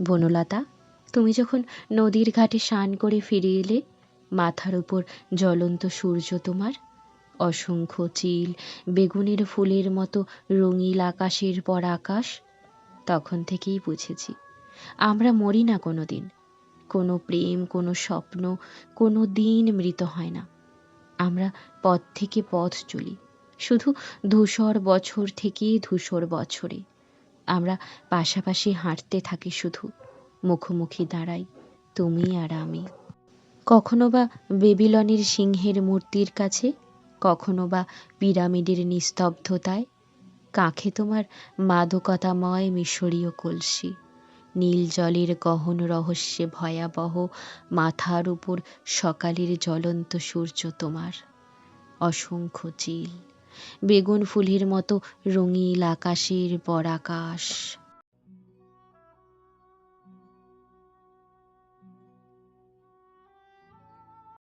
বনলতা, তুমি যখন নদীর ঘাটে স্নান করে ফিরে এলে, মাথার উপর জ্বলন্ত সূর্য তোমার, অসংখ্য চিল বেগুনের ফুলের মতো রঙিল আকাশের পর আকাশ, তখন থেকেই বুঝেছি আমরা মরি না কোনো দিন। কোনো প্রেম, কোনো স্বপ্ন, কোনো দিন মৃত হয় না। আমরা পথ থেকে পথ চলি, শুধু ধূসর বছর থেকে ধূসর বছরে। আমরা পাশাপাশি হাঁটতে থাকি, শুধু মুখোমুখি দাঁড়াই তুমি আর আমি। কখনো বা বেবিলনের সিংহের মূর্তির কাছে, কখনো বা পিরামিডের নিস্তব্ধতায়। কাঁখে তোমার মাদকতাময় মিশরীয় কলসি, নীল জলের গহন রহস্যে ভয়াবহ, মাথার উপর সকালের জ্বলন্ত সূর্য তোমার, অসংখ্য চিল বেগুন ফুলের মতো রঙিল আকাশের পর আকাশ।